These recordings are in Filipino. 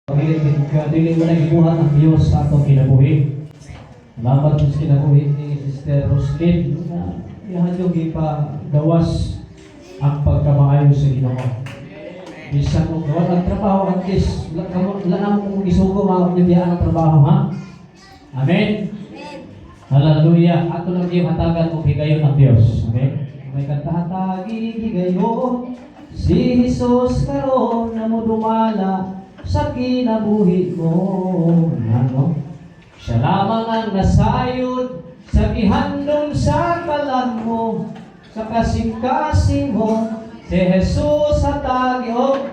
Dili mo na ibuhat ang Diyos sa atong kinabuhi. Salamat sa kinabuhi ni Sister Roslyn na ihadyo ipagawas ang pagkamaayo sa Ginoo. Bisan mo gawa ang trabaho at least lang mo isugo mabibiyaan ang trabaho, ha? Amen. Hallelujah. Ato lang yung hatagan mo higayon ng Diyos. Amen. May katahatagi higayon si Jesus karon na mo dumala sa kinabuhi mo. Ano? Siya lamang ang nasayod sa gihandom sa kalan mo, sa kasing-kasing mo, si Jesus sa tagyo.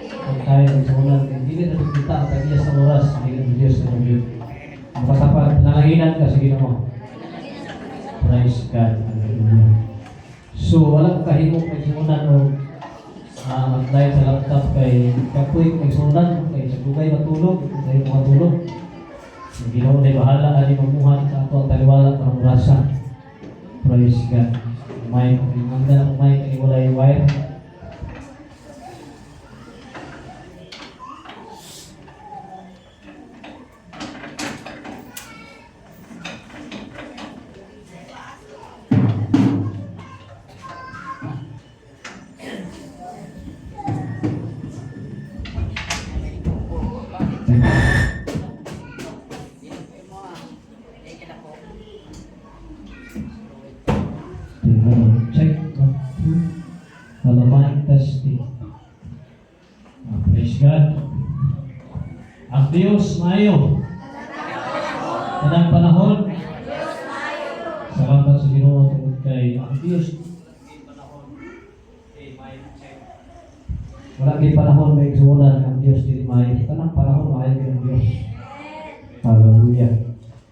Kung tayo nagsulat, hindi na kita ang tagya sa oras, hindi na Diyos na Diyos. Ang patapat, nananginan ka, sige na mo. Praise God. Hallelujah. So, walang kahimok nagsulat o mag-live sa laptop kay kapoy nagsulat, kay sagugay matulog, kay matulog. Ang Ginoo na bahala ani mamuhat sa ato ang taliwala ng rasa. Praise God. May pagmanda may kaniwalay wire. Check. Halaman testing. Praise God. Ang Diyos maayo. Kanang panahon. Salamat sa Ginoo tungod kay ang Diyos. Wala kay panahon may igsunan ang Diyos dili maayo. Kanang panahon maayo ang Diyos. Hallelujah.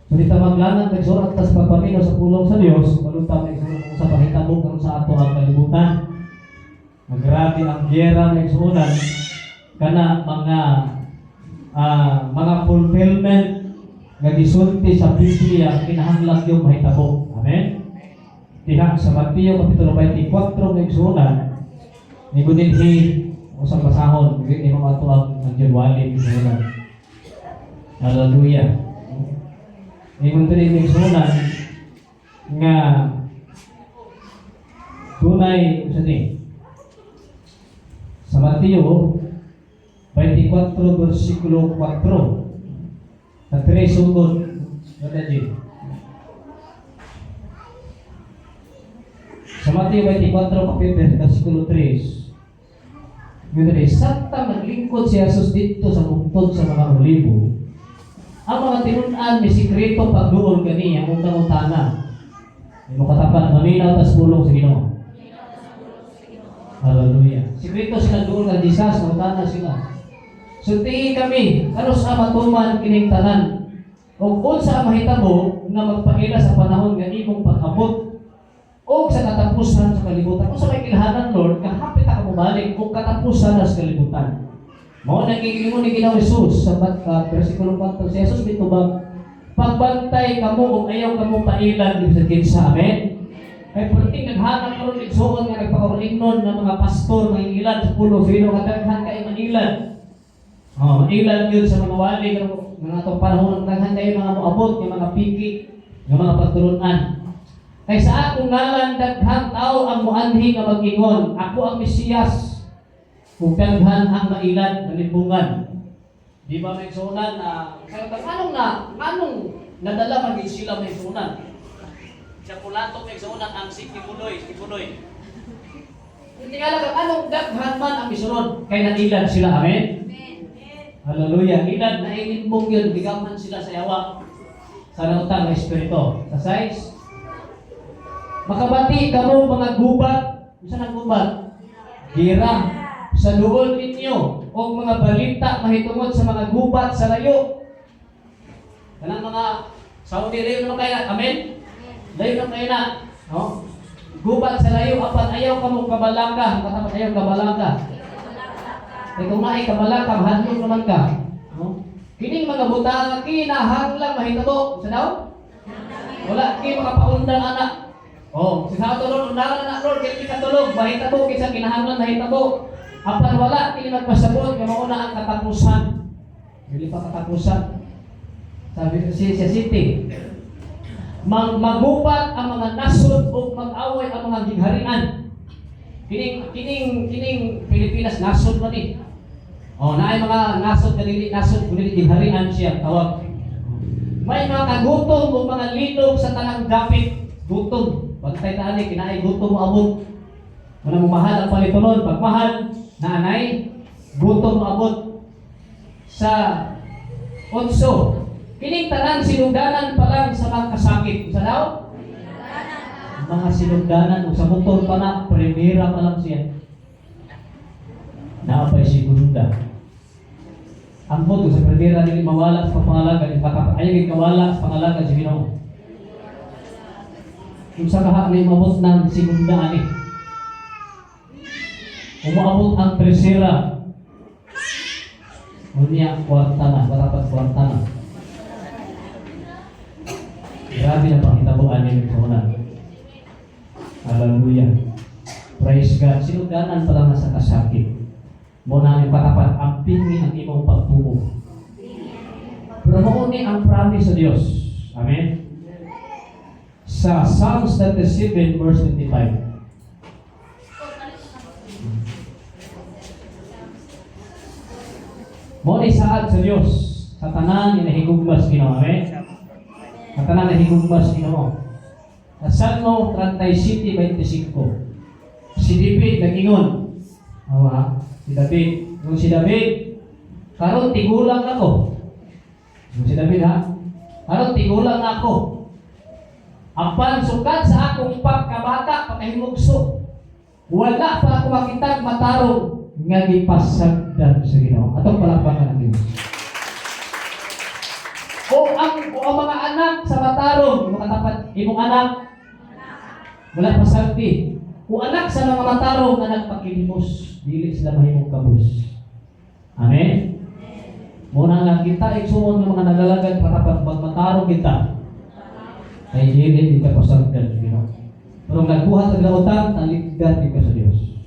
So dito maglanang nagsurat tas pagpamino sa pulong sa Diyos, malutang nagsurat kung sa pahitabo kung sa ato ang kalibutan. Magrabi ang giyera nagsurat kana mga fulfillment nga gisulti sa Biblia kinahanglan yung mahitabo. Amen. Diha sa Mateo kapitulo 24 nagsurat ni gudinhi usang basahon ni mga ato ang January nagsurat. Hallelujah. Ingon diri ning sunan nga tunay sa Mateo 24 versikulo 4 sa 3 sugod nadaji sa Mateo 24 versikulo 3 gudre sakta naglingkod si Jesus dito sa bungtod sa mga olibo. Ang mga tinun-an may sikreto pagduol kaniya kung tangutana. May makatapat maminaw tas pulong sa Ginoo. Hallelujah. Sikreto sila duol ka Jesus, tangutana sila. So tingin kami, ano sa matuman kining tanan? O kung sa mahitabo na magpaila sa panahon nga imong pag-abot o sa katapusan sa kalibutan. Kung sa may kilhanan, Lord, kahapit ka mabalik kung katapusan na sa kalibutan. Mao nagiging mo ni Ginoong Jesus sa versikulo 4 si Jesus mitubag pagbantay kamo ug ayaw kamo pailan dito sa kinsa. Amen. Kay perting naghanap karon igsuon nga nagpakaulingnon ng mga pastor mga ilan sa pulo sino kadaghan kay manilan. Manilan gyud sa mga wali nga atong panahon ng daghan kay mga moabot nga mga piki nga mga pagturunan. Kay sa akong ngalan daghang tao ang moanhi nga mag-ingon ako ang Mesiyas. Kung daghan ang mailan, malimbungan. Di ba may sunan na, anong nadala maging sila may sunan? Sa Pulato may sunan ang Kibuloy. Hindi nga lang, anong daghan man ang misunod, kay nailan sila, amen? Hallelujah. Ilan na ilimbong yun, bigaman sila sa yawa, sa nautang na espiritu. Sa size, makabati kamo mga gubat, isa ng gubat? Gira. Sa duol ninyo o mga balita mahitungod sa mga gubat sa layo. Kanang mga Saudi layo naman kaya, amen? Layo naman kaya na. No? Gubat sa layo, apan ayaw ka mong kabalaka. Katapat ayaw kabalaka. E kung naay kabalaka, mahadlong naman ka. No? Kining mga butang, kinahanglang mahitabo. Sa daw? Wala, kining mga paundang anak. Si sa tulog, undangan na Lord, kaya katulog, mahitabo, kaysa kinahanglan mahitabo. Apan wala, hindi magpasabot, nga mauna ang katapusan. Dili pa katapusan. Sabi ko siya city. Magupat ang mga nasod o mag-away ang mga gingharian. Kining Pilipinas nasod man ni. Naay mga nasod kanili nasod kundi gingharian siya tawag. May mga kagutom o mga linog sa tanang dapit. Gutom. Pagtay taani kinaay gutom mo abot. Wala mo mahal ang palitunon. Pag mahal, nanay, gutom mo abot. Sa 8. Kining tanan sinugdanan pa lang sa mga kasakit. Sa daw? Mga sinugdanan o sa motor pa na, primera pa lang siya. Naapay sigunda. Ang motor sa primera nili mawala sa pangalaga, ayaw kawala sa pangalaga si Ginoo. Kung sa kaha na umabot ng segunda ani. Umabot ang tercera. Unya kwarta na, dapat kwarta na. Grabe na pangitabuan ni Mekona. Hallelujah. Praise God. Sinugdanan pa lang sa kasakit. Muna ang katapat, ang pingi ang imong pagtuo. Pero mauni ang promise sa Diyos. Amen? Sa Psalms 37 verse 25. Mauni saad sa Diyos sa tanan inahigugmas Ginoo. Amen? Sa tanan inahigugmas Ginoo. Sa Salmo 37:25. Si David nagingon. Si David. Nung si David, karon tigulang ako. Nung si David karon tigulang ako. Apan sukat sa akong pagkabata, pagkahimugso. Wala pa ako makitag matarong nga gipasagdan sa Ginoo. Atong palakpakan ang Dios. O ang mga anak sa matarong, mga tapat, imong anak, wala pa sagdi. Kung anak sa mga matarong na nagpakilimos, dili sila mahimong kabus. Amen? Muna nga kita, iksuon ng mga nagalagad patapat magmatarong kita. Ay dili kita pasagdan, you know. Pero nagbuhat ang lautan, taligdan ka sa Diyos.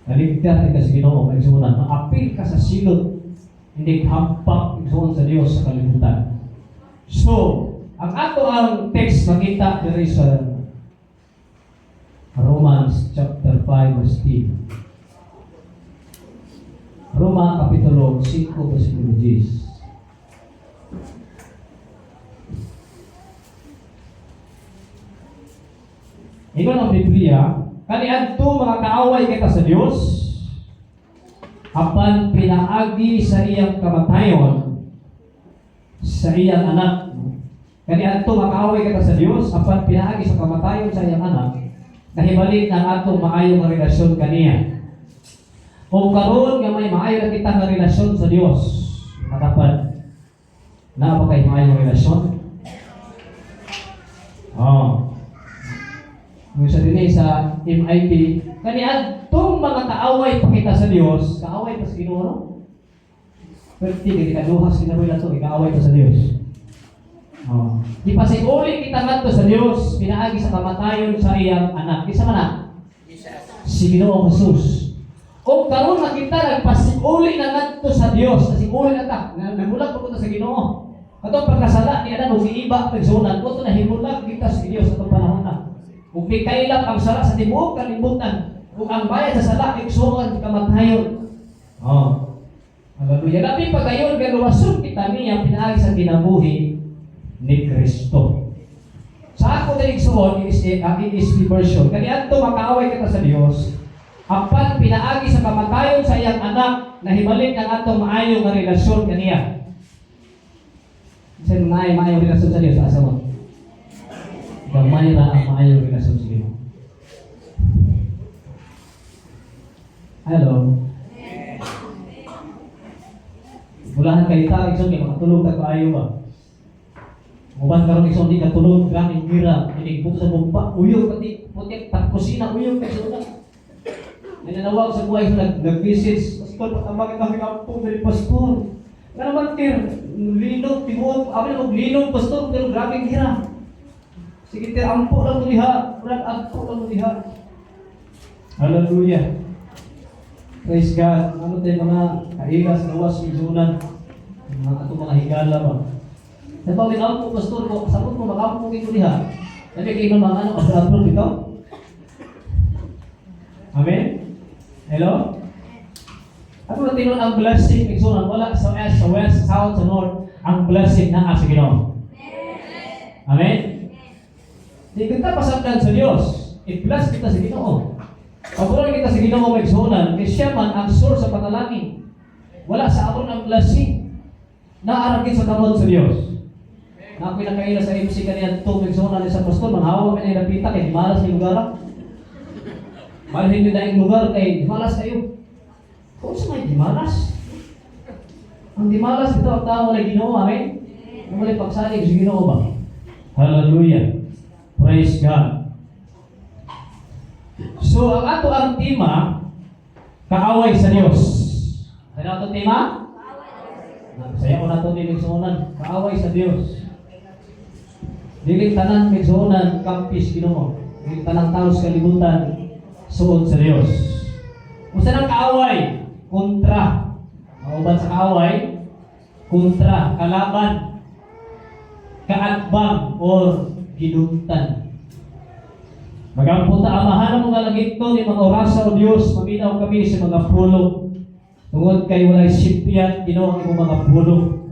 Taligdan ka sa Ginoo, iksuonan. Maapil ka sa silot, hindi hampak iksuon sa Diyos sa kalibutan. So, ang ato ang text makita diri sa Romans chapter 5 verse 10. Roma kapitulo 5 versículo 10. Ingon ang Biblia, kaniadto mga kaaway kita sa Dios, apan pinaagi sa iyang kamatayon sa iyang anak. Kaniadto mga kaaway kita sa Dios, apan pinaagi sa kamatayon sa iyang anak. Nahibalik ang atong maayong relasyon kaniya. Kung karon nga may maayo na kita nga relasyon sa Dios, matapan na ba kay maayong relasyon? Kung sa dinay sa MIT, kaniadtong mga kaaway pa kita sa Dios, kaaway pa sa Ginoo, no? Perti kita duhas kinabuhi na to, kaaway pa sa Dios. Di pa siguli kita ngadto sa Dios, pinaagi sa kamatayon sa iyang anak. Isa man na? Si Ginoo Jesus. Kung karon na kita nagpasiguli na ngadto sa Dios, siguli na ta, nagulag pa sa Ginoo. Katong pagkasala ni Adan ug iiba pagsunan, kuto na himulag kita sa Dios sa panahon na. Kung may kailap ang sala sa tibuok kalibutan, kung ang bayad sa sala igsuon kamatayon. Hallelujah. Labi pagayon galuwason kita niya pinaagi sa kinabuhi ni Kristo. Sa ako din igsuon is ESV version. Kaniadto makaaway kita sa Dios, apan pinaagi sa kamatayon sa iyang anak, nahibalik ang atong maayong nga relasyon kaniya. Kasi maayong relasyon sa Dios, asa mo? Gamay ra ang maayong relasyon sa Ginoo. Hello. Mulahan kay ta igsoon kay makatulog ta kaayo ba? Uban karon igsoon di katulog, gani gira, inig sa bumba, uyog pati putik pat kusina uyog kay suna. Nananawag sa buhay sa nag-visit, pastor, patambagin kami kampong dari pastor. Nga naman tir, linog, timot, amin mo linog, pastor, pero grabe gira. Sige tir, ampo lang mo diha, ampo lang mo diha. Hallelujah. Praise God. Ano tayo mga kailas, gawas, misunan. Ato mga higala ba? Sa pag linaw po, pastor ko, sabot mo, makamupugin ko diha. Sabi kayo mga ano, approve ito? Amen? Hello? Ano na tinon ang blessing, misunan? Wala sa east, sa west, sa south, sa north. Ang blessing na sa Ginoo. Amen? Di kita pasagdan sa Diyos. I-bless kita sa Ginoo. Pagkulang kita sa Ginoo magsunan, kay siya man ang source sa panalangin. Wala sa aton ang blessing. Naaragin sa kamot sa Diyos. Na ako'y nakaila sa MC kanina itong magsunan sa pastor, manhawa kami na napita kay malas yung lugar. Mahal hindi na yung lugar kay malas kayo. Kung sa may dimalas? Ang dimalas ito ang tao na Ginoo, amen? Ang mali pagsalig sa Ginoo ba? Hallelujah. Praise God. So, ang ato ang tema, kaaway sa Diyos. Ano ato tema? Saya ko na ito niligsunan. Kaaway sa Diyos. Dilig tanan migsunan, kampis Ginoo. Dilig tanang tao sa kalibutan, suod sa Diyos. Kung saan ang kaaway? Kontra. Mauban sa kaaway? Kontra. Kalaban. Kaadbang or gidumtan. Magampunta amahan mo nga langit ko ni mga orasa o Diyos, maminaw kami sa mga pulo. Tungod kay walay sipyan, Ginoo ang mga pulo.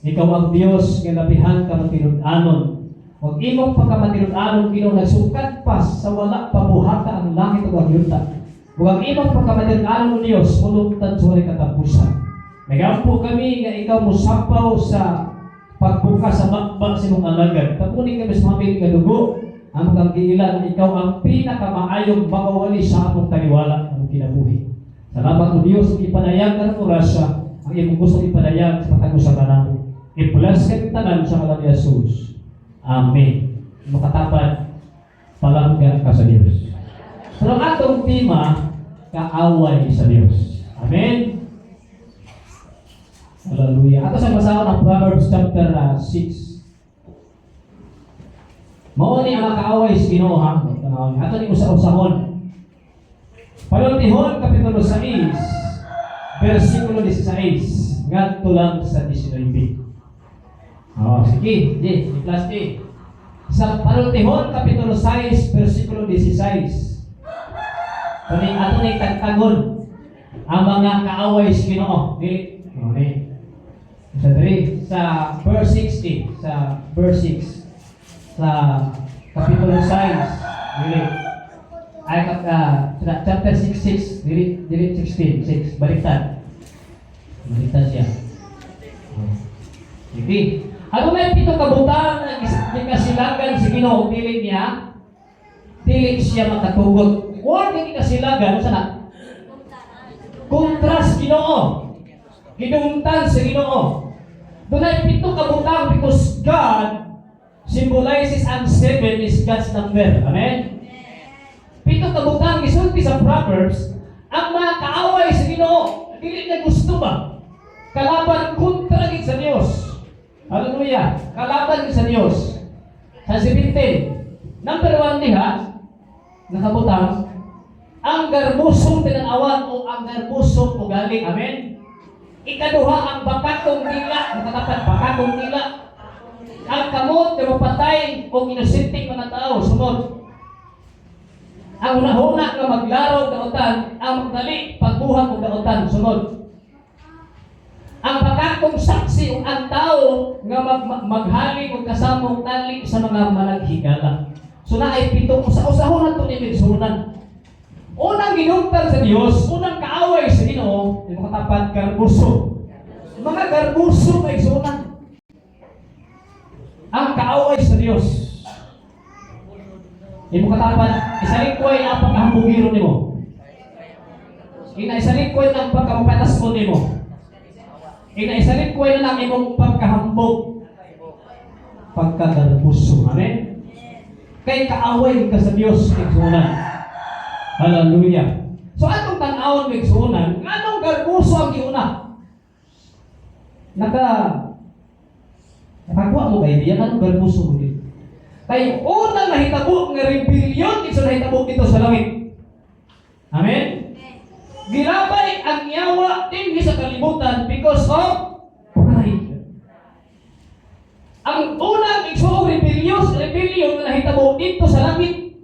Ikaw ang Diyos, nga labihan ka matinud-anon. Huwag imong pagkamatinud-anon, Ginoo, nagsukat pa sa wala pabuhata ang langit o ang yuta. Huwag imong pagkamatinud-anon, Diyos, mulungtan sa walay katapusan. Magampo kami nga ikaw musapaw sa pagbuka sa makbang sa mong alagad. Tapunin kami sa mga kadugo, ang magkagiila na ikaw ang pinakamaayong makawali sa among taliwala ng kinabuhi. Salamat o Diyos, ipanayag ka ng orasya ang iyong gusto ipanayag sa patagusan ka namin. I-bless ka ng tanan sa ngalan ni Jesus. Amen. Makatapat, palanggan ka sa Diyos. So, ang atong tema, kaaway sa Diyos. Amen. Hallelujah. Ato sa basahan ng Proverbs chapter 6. Mao ni ang kaaway sa Ginoo ha. Ato ni usa-usahon. Palutihon kapitulo 6, versikulo 16, ngadto lang sa 19. Sige, di plus D. Sa Palutihon kapitulo 6, versikulo 16. Kani ato ni tagtagon ang mga kaaway sa Ginoo. Dili. Sa verse 60, sa verse 6. Sa kapitulo 6, dili. Ay chapter 6, dili 16, 6. Baliktad siya. Sige. Ano may pito kabutang ng kasilagan si Ginoo dili niya? Dili siya makatugot. Or dili kasilagan sana? Kontras Ginoo. Gidungtan si Ginoo. Dunay pito kabutang because God symbolizes ang 7 is God's number. Amen? Pito kabutang gisulti sa Proverbs, ang mga kaaway sa Ginoo, dili na gusto ba? Kalaban kontra gid sa Dios. Hallelujah. Kalaban gid sa Dios. Sa 17, number 1 diha, nakabutang, ang garbusong tinanawan o ang garbusong ugali. Amen? Ikaduha, ang bakatong dila, nakatapat, bakatong dila. Ang kamot, na mapatay o inusinting mga tao, sunod. Ang unahuna nga maglaro kautan, ang magdali, pagbuhat o kautan, sunod. Ang bakatong saksi o ang tao nga maghaling o kasamong tali sa mga malaghigala. So na ay pitong usa-usahon na ito ni Migsunan. Unang ginungtan sa Diyos, unang kaaway sa Ginoo, yung makatapat garbuso. Mga garbuso may sunan. Ang kaaway sa Diyos. Yung makatapat, isalikway ang pagkahambugiro nimo. Isalikway ang pagkapapatas mo nimo. Isalikway na lang imong pagkahambog. Pagkagarbuso. Amen? Kay kaaway ka sa Diyos, igsunan. Hallelujah. So atong tan-awon migsunan, anong garbuso ang giuna? Nakakuha mo kay diyan anong garbuso mo dito? Kay unang nahitabo nga rebellion isa nahitabo dito sa langit. Amen. Gilabay ang yawa din sa kalibutan because of pride. Ang unang igsoong rebellion na nahitabo dito sa langit,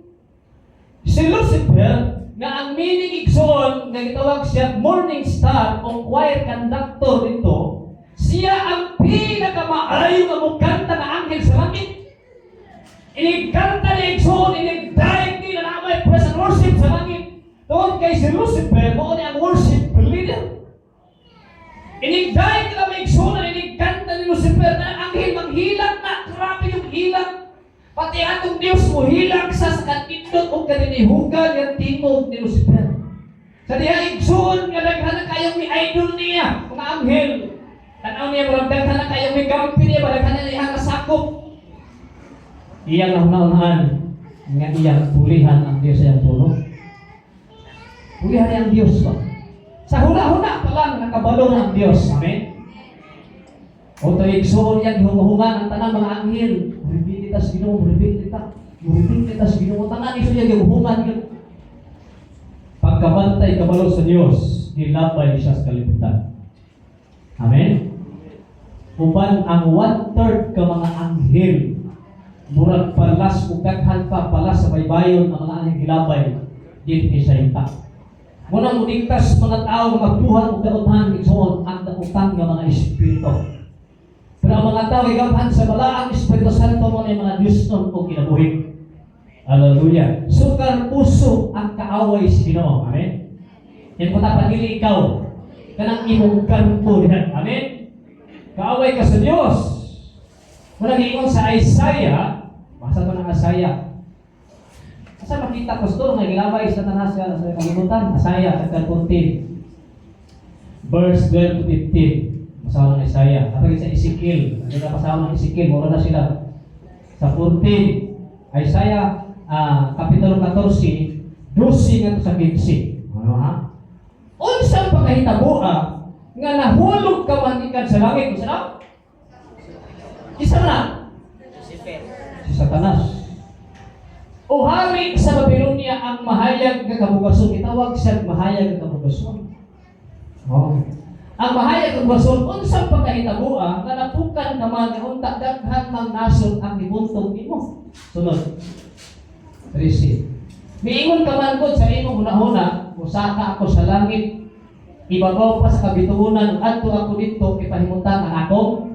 si Lucifer, nga ang meaning igsoon nga gitawag siya morning star o choir conductor dito, siya ang pinakamaayo nga mukanta na anghel sa langit. Inigkanta ni igsoon, inigdaig nila na may praise and worship sa langit. Doon kay si Lucifer, mo ni ang worship leader. Inigdaig nila may igsoon, inigkanta ni Lucifer na ang anghel maghilang na, grabe yung hilang. Pati atong Diyos mo hilang sa kanindot o kaninihugan yung tingog ni Lucifer. Sa diya igsoon nga daghan kayong may idol niya, mga anghel. Tanaw niya marang daghan kayong may gampi niya, daghan niya nga sakop. Iyang nahunahan nga iyang pulihan ang Diyos sa iyang puno. Pulihan niya ang Diyos ba? Sa huna-huna pa lang nakabalo ng Diyos. Amen? O ito igsoon yan, humuhungan ang tanang mga anghel. Muribilitas Ginoo, muribilitas Ginoo. Tanang iso yan, humuhungan yun. Pagkabantay kabalo sa Diyos, nilabay siya sa kalibutan. Amen? Uban ang 1/3 ka mga anghel, murag palas o daghan pa palas sa baybayon ang mga anghel gilabay, di sa ita. Muna muligtas mga tao magbuhat o kautahan igsoon ang utang ng mga espiritu. Pero ang mga tao igapan sa balaang Espiritu Santo mo na mga Diyos nun o kinabuhi. Hallelujah. Sukar puso ang kaaway sa Ginoo. Amen? Yan po tapanili ikaw. Kanang imong kanto diyan. Amen? Kaaway ka sa Diyos. Muna giingon sa Isaiah, basa ko ng Isaiah. Asa makita ko ito nga gilabay sa tanas sa kalibutan. Isaiah chapter 14. Verse 12 to 15. Pasawa ng Isaiah. Kapag sa Ezekiel, ano na pasawa ng Ezekiel, mura na sila. Sa 14, Isaiah, Kapitulo 14, 12 nga sa 15. Ano ha? Unsang pagkahitabo nga nahulog ka man ikan sa langit. Isa na? Isa na? Si Satanas. O hari sa Babylonia ang mahayag na kabugason. Itawag siya mahayag na kabugason. Oh. Ang mahayag ng bason, unsang pagkahitabo nga napukan naman nga unta daghan ng nason ang ibuntog nimo. Sunod. 13. Miingon ka man gud sa imong hunahuna, usaka ako sa langit, ibabaw pa sa kabituunan, adto ako dito ipahimutan ang ako.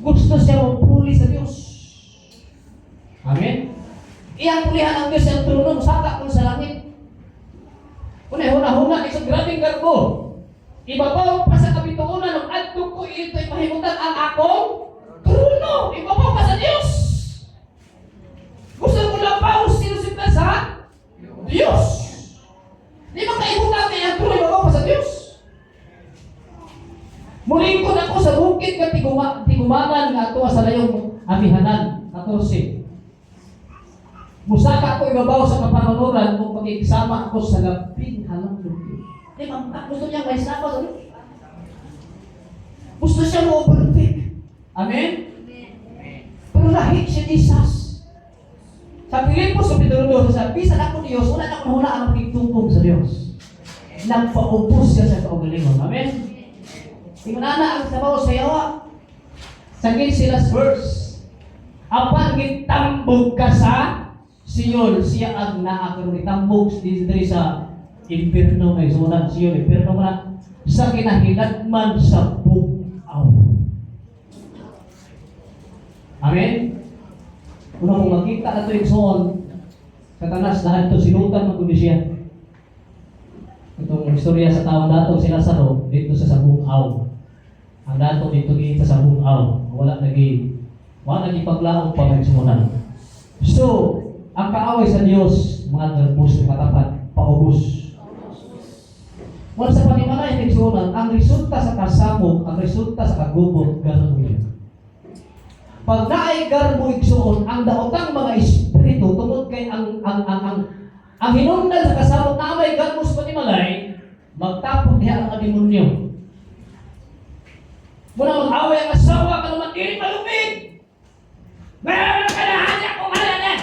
Gusto siya magpuli sa Dios. Amen. Iyang pulihan ang Dios sa trono, usaka ko sa langit. Kunay hunahuna isang grabing garbo. Ibabaw pa sa kabituunan ng adto ko ito ipahimutan ang akong trono. Ibabaw pa sa Dios. Gusto mo labaw si Lucifer sa Dios. Di ba kaibutan niya ang trono ibabaw pa sa Dios? Mulingkod ako sa bukid nga tigumangan nga ato sa layong amihanan. 14. Musaka ako ibabaw sa kapanunuran kung pagkikisama ako sa labing halang lupi. Di ba, gusto niya may sama sa Diyos. Gusto siya mo-overtake. Amen? Pero lahi siya Jesus. Sa Pilipos, sa Pedro sabi, sa ako Diyos, wala na kung hula ang pagtutupong sa Diyos. Nagpaubos siya sa kaugalingon. Amen? Tingunana ang sabaw sa yawa. Sa 15 last verse. Apan gitambog ka sa Siyon, siya ang naakaroon itambog dito sa impierno may sumunod Siyon, impierno na sa kinahilagman sa bukaw. Amen? Kung mong makita na ito yung soon, katanas lahat ito sinutan magkundi siya. Itong istorya sa taong dato si Lazaro dito sa bukaw. Ang dato dito sa bukaw. Wala nagi paglaong pa may sumunod. So, ang kaaway sa Diyos, mga garbus na katapat, paubos. Wala sa panimala yung nagsunan, ang resulta sa kasabog, ang resulta sa kagubot, garbo yan. Pag naay garbo igsuon, ang daotang mga espiritu, tungod kay ang hinungdan sa kasabog na may garbo sa panimalay, magtapok niya ang demonyo. Muna mag-away ang asawa, ka naman dili malupig! Meron ka na hanyak kung hala na!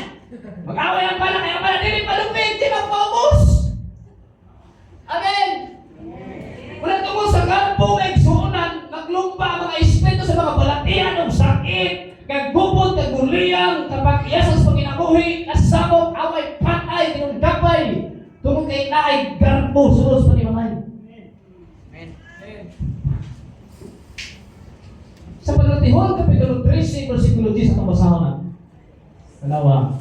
Mag-away ang pala, kaya pala dili malupig, di magpaubos! Amen! Kagubot, kaguliyang, kapag iyasas pag kinabuhi, nasabot, away, patay, tinunggapay, tungkol kay naay, garbo, sulos pa ni Mamay. Sa Panatihon, Kapitulo 13, versikulo 10, ang basahan na. Kalawa.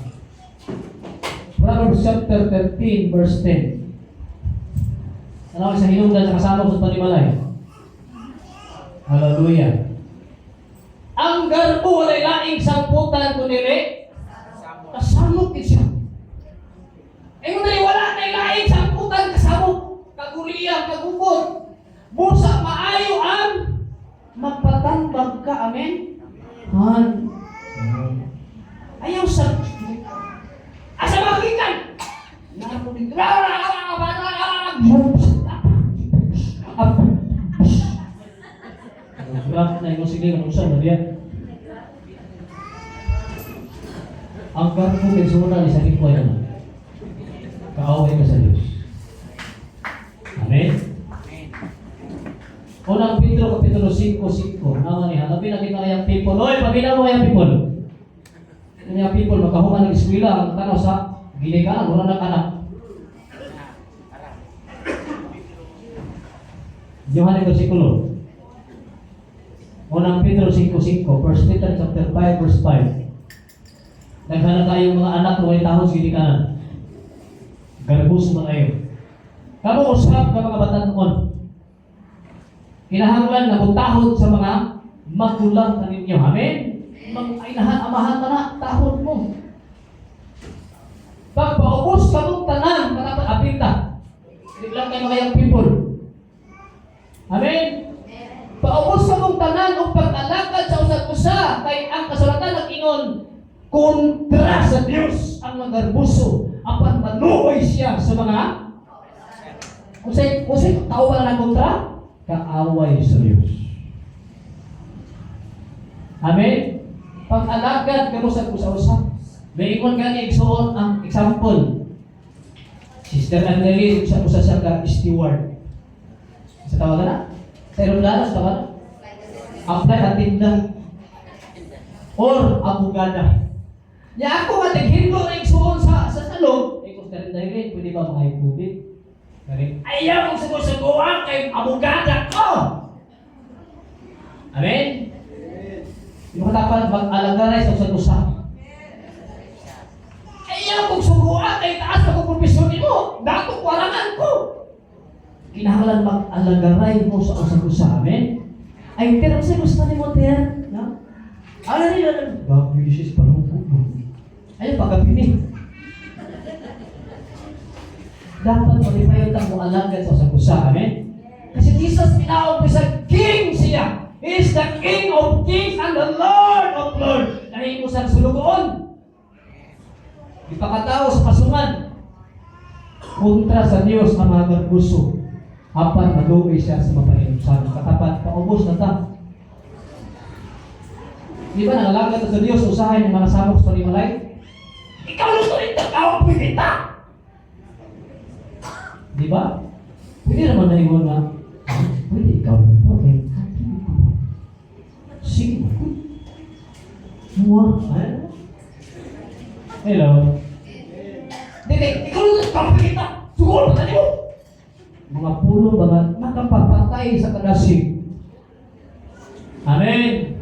Proverbs chapter 13, verse 10. Kalawa sa hinungdan sa kasama sa panimalay. Hallelujah. Ang garbo walay laing samputan kunili kasamok siya. Ay mo wala na laing samputan kasamok, kaguliya, kagubot. Busa maayo ang magpatambag ka, amen? Han. Ayaw sa asa makikan. Grab na yung sige ng usan na diyan. Ang garbo kay suna ni sa hikwa naman. Kaaway ka sa Diyos. Amen? Unang Pedro, Kapitulo 5:5. Naman niya, hanapin natin na yung people. Oy, pamila mo yung people. Yung people, magkahuman ng eskwela, ang tanaw sa ginikanan, wala na kanak. Yohanan yung versikulo. Unang Pedro 5:5. 1 Peter chapter 5, verse 5. Naghanap tayong mga anak na may tahos ginikanan. Garbus mo kayo. Kamu usap ka mga batanon. Kinahanglan na butahod sa mga magulang na ninyo. Amen? Mag-ainahan, amahan na na, tahod mo. Pagpaubos ka mong tanan, katapat apita. Hindi lang kayo mga young people. Amen? Paubos ka mong tanan o pag-alakad sa usag-usa kay ang kasulatan nag-ingon kontra sa Diyos ang magarbuso apan manuoy siya sa mga kusay tao wala na kontra kaaway sa Diyos. Amen? Pag-alagad ka mo sa usa-usa. May ikon gani igsuon ang example. Sister Anneli, usa siya ka steward. Sa tawagan na? Sa aeroplano, sa tawagan? Apply attendant or abogada. Ya ako nga naghindo na igsuon sa salon. Kung dahil pwede ba mga tubig? Ayaw kong sugusuguan kay abogada ko! Amen? Yung dapat mag-alagaray sa usa-usa. Ayaw kong suguan kay taas na kong profesyon mo. Dato kwarangan ko. Kinahanglan mag-alagaray mo sa usa-usa. Amen? Ay, pero kasi gusto ni mo, Tiyan. Ano nila? Babisis pa lang po. Ayaw, pagkapini. Dapat malipayon ang mga alagad sa usa-usa. Amen? Kasi Jesus tinawag sa King siya. He is the King of Kings and the Lord of Lords. Dahil mo sa sulugoon. Ipakatao sa kasungan. Kontra sa Diyos ang mga garbuso. Apan maluwi siya sa mapaninusan. Katapat, paubos na ta. Di ba nangalagad sa Diyos, usahay ng mga samok sa panimalay? Ikaw luto rin tao, pwede ta! Di ba? Pwede naman na ingon na, pwede ikaw nito, okay? Sige. Muwa. Hello. Dili, ikaw luto ikaw, pwede ta! Sugol, pwede mo! Mga pulo ba nakapapatay sa kadasig. Amen.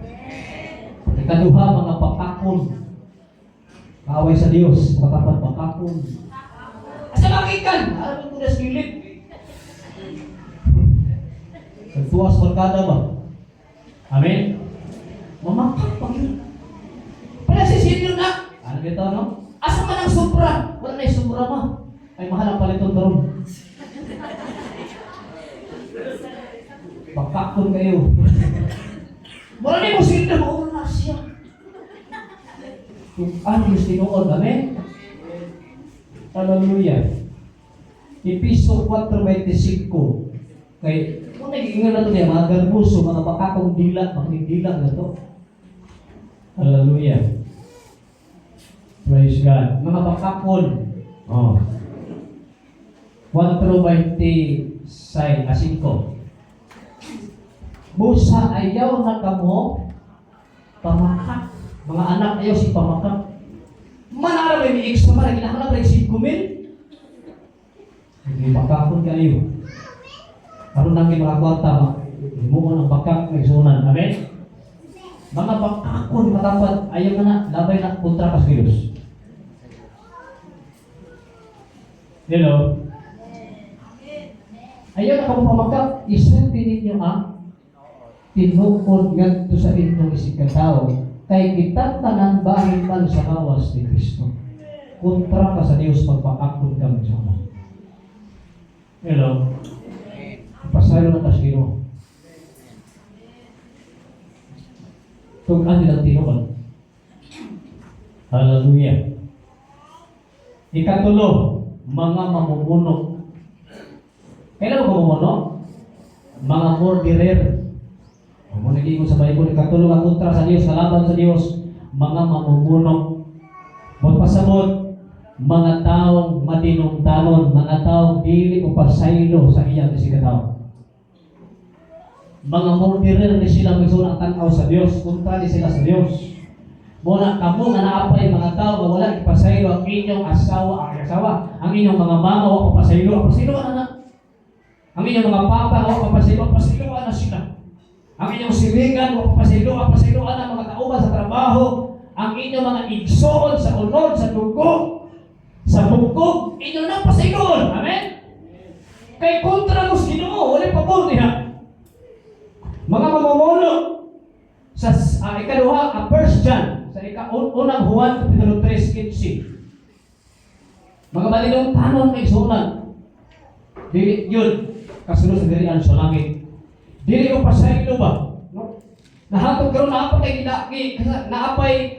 Ikaduha, mga pakakon. Kaaway sa Diyos, matapat pakakon. Asa makikan? Alam mo na silit. Sa tuwas barkada ba? Amen. Mamakak pa yun. Pala si senior na. Ano kita, no? Asa man ang sobra? Wala na yung sobra ma. Ay mahal ang paliton taron. Pakakon kayo. Mura ni mo sila mo na siya. Kung ang Diyos tinuod, amen? Hallelujah. Episo 4:25. Kay, kung nag-iingat na ito niya, mga garbuso, mga pakakong dila, makikidila na ito. Hallelujah. Praise God. Mga pakakon. Oh. 4:26. Busa ayaw na kamo pamakak. Mga anak ayaw si pamakap. Manara may miix naman, kinahanap rin si kumin. Hindi makakon kayo. Karoon nang mga kwarta, mo ng bakak may sunan. Amen? Mga bakakon matapat, ayaw na labay na kontra ka sa Diyos. Hello? Ayaw na kamo pamakap, isulti ninyo ang tinukod ngadto sa inyong isikataw, kay kita tanan bahin man sa kawas ni Kristo. Kontra ka sa Diyos pagpakakon ka sa Ama. Hello? Pasayo na tas Ginoo. Tugan nilang tinukod. Hallelujah. Ikatulo, mga mamumuno. Kailan mo mamumuno? Mga murderer. Kung nagiging sa Bible, ikatulo ang kontra sa Diyos, kalaban sa Diyos, mga mamumuno. Magpasabot, mga taong matinong-tanon, mga taong dili o pasaylo sa iyang isikataw. Mga murderer ni sila magsunang tanaw sa Diyos, kontra ni sila sa Diyos. Muna kamo nga naapay mga tao nga wala ipasaylo ang inyong asawa, ang inyong mga mama o papasaylo, na. Ang inyong mga papa o papasaylo na sila. Ang inyong silingan o papasaylo na mga kauban sa trabaho, ang inyong mga igsoon sa unod, sa dugo, sa bukog, inyong napasayloon. Amen? Kay kontra mo sa Ginoo, wala pabor niya. Mga mamumuno sa ikaduha, 1 John, sa unang Juan, Kapitulo 3:15. Mga malinong tanon may sunan. Dili yun, kasunod sa dirian sa langit. Dili ko pasaylo ba? No? Nahatod karon naapay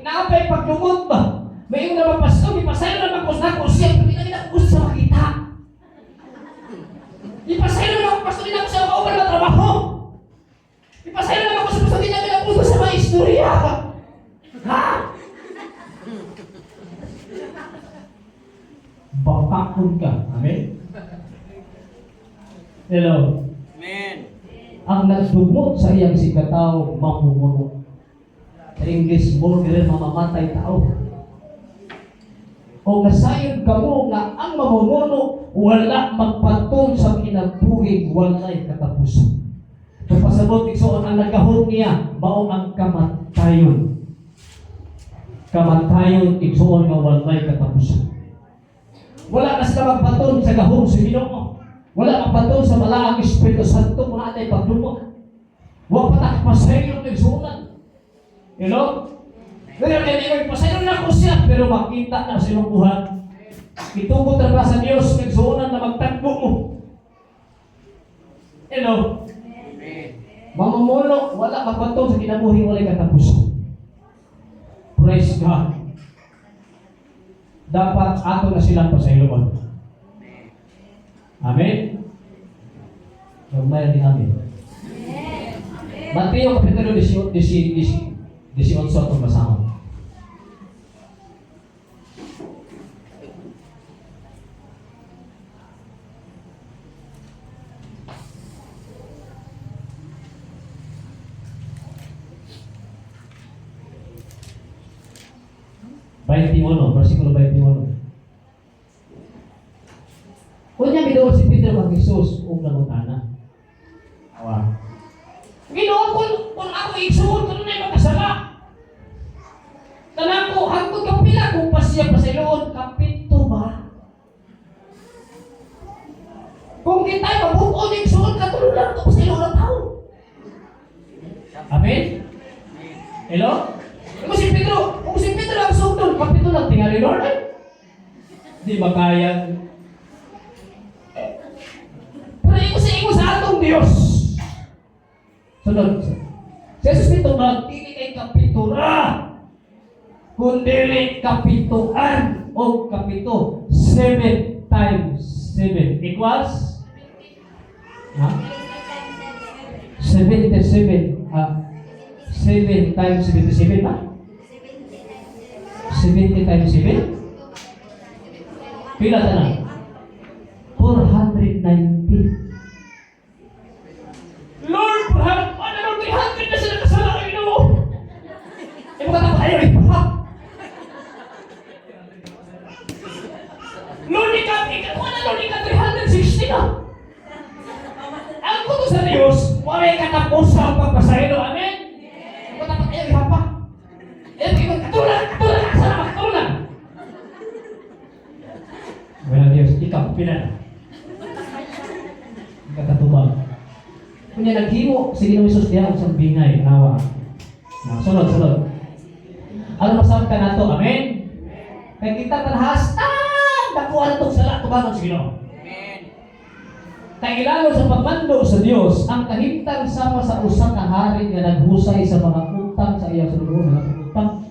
naapay pagdumot ba? May yung napapasaw, may pasaylo na magkusna ko siya, hindi na nila sa makita. Ipasaylo na magpasto din ako sa kauban na trabaho. Ipasaylo na magpasto din namin ang puso sa mga istorya. Ha? Bakakon ka. Amen? Hello? Amen. Ang nagdumot sa iyang sikataw, mamumuno. Sa English, murderer, mamamatay tao. O nasayod ka mo nga ang mamumuno, wala magpatol sa kinabuhing walay katapusan. Kapasabot igsoon ang nagahon niya, mao ang kamatayon. Kamatayon igsoon nga walay katapusan. Wala na sila magpatol sa gahom sa Ginoo. Wala magpatol sa malaang Espiritu Santo kung natin pagdumot. Huwag patakpasayon ng igsuonan. You know? Pero hindi pasayon na ko siya, pero makita na sa iyong buhat. Itubot na ba sa Diyos, nagsuunan na magtagbo mo. Hello? Mamumuno, wala magpatong sa kinabuhi, wala katapusan. Praise God. Dapat ato na silang pasayloon. Amen? Magmaya din amin. Mateo Kapitulo 18 itong basahon. Versikulo 21. Kunya bidaw si Pedro kang Jesus ug nangutana. Awa. Ginoo kung ako igsuon kuno na makasala. Tanan ko hangtod ka pila kung pasiya pa sa iloon kapito ba? Kung kita'y mabuo igsuon katulo lang to sa iloon ng tao. Amen. Hello? Kung si Pedro ang sundon, kapito lang tingali Lord ay. Di ba kaya? Pero imo sa atong Diyos. Sunod. Si Jesus nito magdili kay kapitura. Kundi kapituan o kapito. 7 times 7 equals? Ha? 77. 7 times 77 ba? 70 times 7? Pila ta na? 490. Lord, ano 300 na sila kasala kayo mo? E mga tayo, Kunya naghimo si Ginoong Hesus diha sa bingay nawa. Sunod. Ano masab ka nato? Amen. Kay kita panhastan dakuan tong sala tubangon sa Ginoo. Kay ilalo sa pagmando sa Dios ang kahimtang sama sa usa ka hari nga naghusay sa mga utang sa iyang sulugoon nga utang.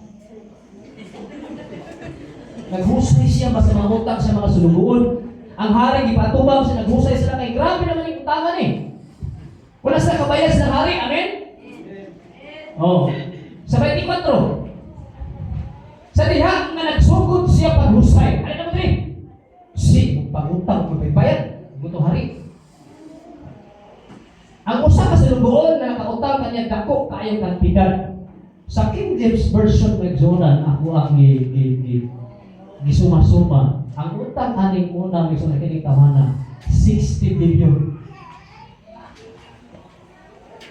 Naghusay siya ba sa mga utang sa mga sulugoon? Ang hari gipatubang siya naghusay sila kay grabe naman yung utangan eh. Wala sa kabayas ng hari, amen? Oh. Sa 24. Sa diha nga nagsugod siya paghusay. Ano naman rin? Si pangutang magbayad, gusto hari. Ang usa ka sulugoon na nakautang kanya dako kaayo kantidan. Sa King James Version nagsunan ako ang gisuma-suma. Ang utang aning una may sunod kini tawanan 60 billion.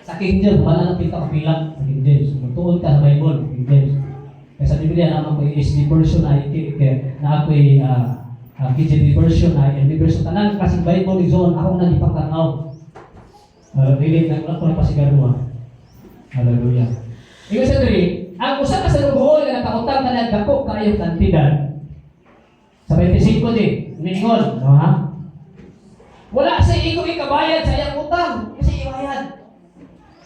Sa King James wala nang pinakapilang sa King James. Magtuon ka sa Bible, King James. Kaya sa Biblia naman ko SD version ay na ako KJV version ay NB version tanan kasi Bible zone ako na ipagtanaw. Really nang ako na pasigaduha. Hallelujah. Ingon sa 3, ang usa ka sulugoon nga nakautang kanang dako kaayo kantidad. Sa 25 di, ningon, no ha? Wala sa iko ikabayad sa iyang utang, kasi ibayad.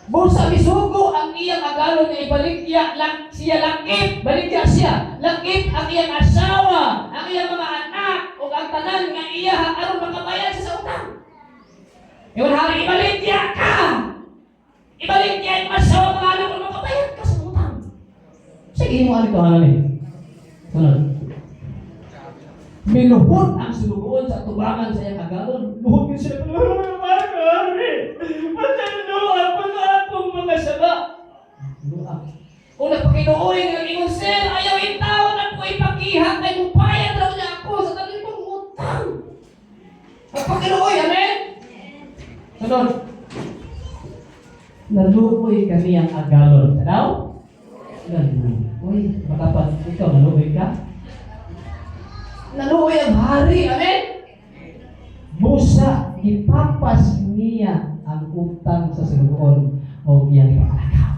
Busa misugo ang iyang agalon nga ibaligya lang siya langit, baligya siya. Langit ang iyang asawa, ang iyang mga anak ug ang tanan nga iya aron makabayad sa utang. Iwan hari ibaligya ka. Ibaligya ang asawa mga anak ug makabayad ka sa utang. Sige mo ano ni. Sunod. Miluhod ang sulugoon sa tubangan sa iyang agalon. Luhod yun sila. Mga saba. Kung nagpakinuoy ng ingon, sir, ayaw itawon at ko ipakihang ay mupayat raw niya ako sa tabi kong utang. Nagpakinuoy, amen? Sunod. Naluoy kami ang agalon. Tanaw? Naluoy. Makapan, ikaw naluoy ka? Naluoy ang hari, amen? Busa, ipapas niya ang utang sa sulugoon o iyang ipapalakaw.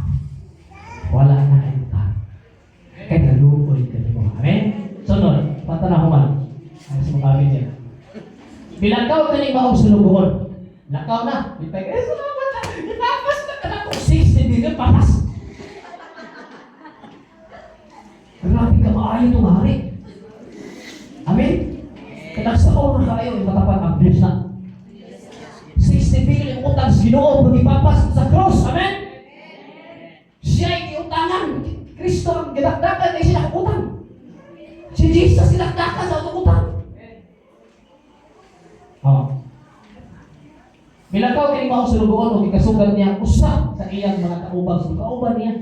Wala na kayo utang. Kaya naluoy ka mo. Amen? Sunod, patanahuman. Ay sa mga amin yan. Bilakaw ka ni maong sulugoon. Lakaw na. Ipag, salamat na. Ipapas na ka na kung 60 million papas. Grabe ka maayo itong hari. Amen? Kanagsaon na kayo, matapat ang Diyos na. 60 billion yung utang sa Ginoo pag ipapas sa cross. Amen? Siya ay iutangan. Kristo ang ginagdakan na siya utang. Si Jesus sinagdakan sa utang. Bilakaw kini mao sulugoon o ikasugat niya usa sa iyang mga kaubang kauban niya.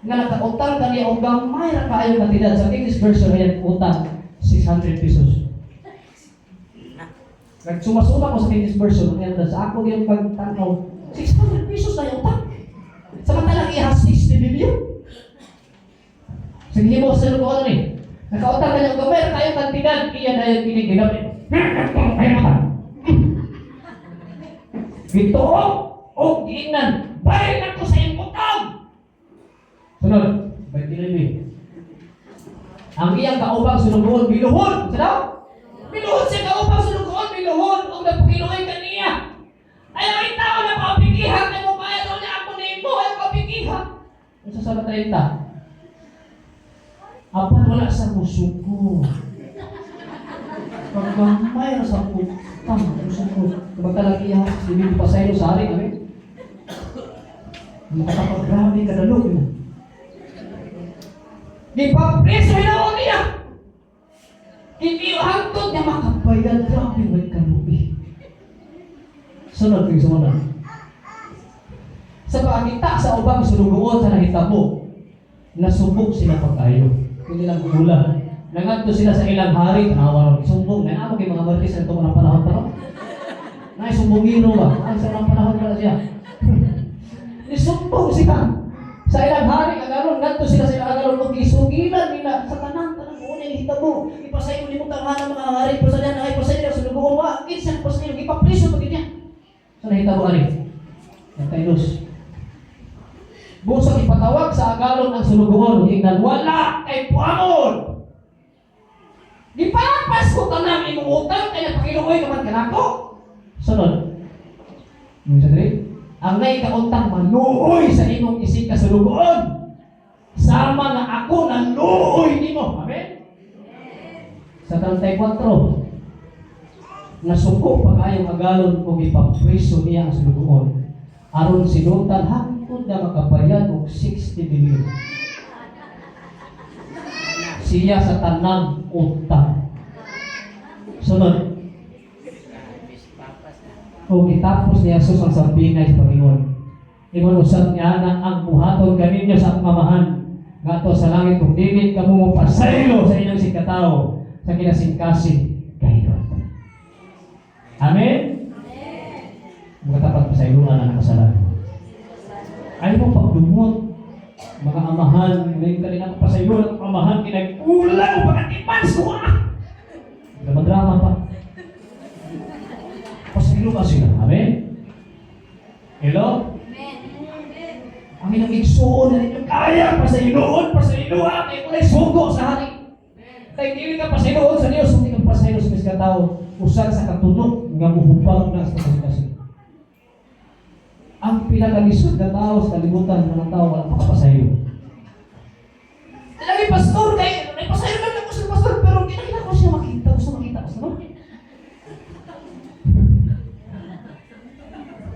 Nga nakautang kaniya og gamay ra kaayo kantidad sa English version niya utang 600 pesos. Nagsuma-suma ko sa English version niya sa ako yung pagtanaw 600 pesos na yung utang. Samantalang iya 60 billion. Sige mo sa sulugoon ni. Nakautang kaniya og gamay ra kaayo kantidad iya dayon kini gigamit. Ito o giingnan, bayad ako sa iyong utang. Sunod, 29. Ang iyang kaubang sulugoon, biluhod. Sa daw? Biluhod siya kaubang sulugoon, biluhod. Huwag na pugiluhin ka niya. Ayaw ang tao na kapigihan na mo bayad o niya ako na imo. Ayaw kapigihan. Ang sa 30. Apan wala sa musuko. Pagkamay na sa utang. Kumagkalaki yan, hindi pa sa'yo sa hari, amin? Makakapag-grabe ka na look. Di pa preso yun niya. Hindi hangtod niya makabayad. Grabe, may kalubi. Sunod, yung sumunod. Sa pagkita sa ubang sulugoon sa nahitabo, nasubok sila pag-ayo. Hindi lang kumula. Nangadto sila sa ilang hari, tanawa ron. Sumbong, may ako kay mga martis na ito ng panahon pa ron. Sumbongino ba? Ay, sa mga panahon pala siya. Isumbong siya. Sa ilang hari, agaron, ngadto sila sa ilang agaron, kung isugilan nila sa tanang muna yung hitabo. Ipasayo ni mo tanghana mga hari, pasayan ay pasayo sa lubuong wa. Kinsan pasayo, ipapriso pag niya. Sa nahitabo, ari. Nagtaylos. Busog ipatawag sa agalon ang sulugoon. Ingnan, wala kay puamon. Di papas ko tanang imong utang kaya pakiluoy ka man kanako. Sunod. Yung sa diri, ang nay kauntang manuoy sa imong isig ka sulugoon. Sama na ako nang luoy nimo. Amen. Sa 34, nasuko pa kayong agalon kung ipapriso niya ang sulugoon. Aron sinutan hangtod na makabayan og 60 milyon. Siya sa tanang utang. Sunod. O kitapos niya Jesus ang sambingay sa Panginoon. Ingon usab niya na ang buhaton kaninyo sa akong amahan. Ngato sa langit kung dili kamo mo pasaylo sa inyong sikataw sa kinasingkasing kahirap. Amen? Mga tapat pasayloan ang kasalanan. Ayaw mo pagdumot. Mga amahan, ngayon ka rin ang pasayloan ang amahan, kinagkulang o pagkatipans ko drama pa. Pasaylo ka sila. Amen? Hello? Ang ilang igsuon na ninyo kaya pasayloon, pasayloan, ay kulay sugo sa hari. Kaya hindi ka pasayloon sa Diyos, hindi ka pasaylo sa mga tao, usan sa katunog, nga muhubag na sa kasing. Ang pinakalisod na tao sa kalibutan ng tao, wala makapasaylo. Talagang pastor, kaya may pasaylo lang ako sa pastor, pero hindi na ko siya makita, gusto makita ko sa mga.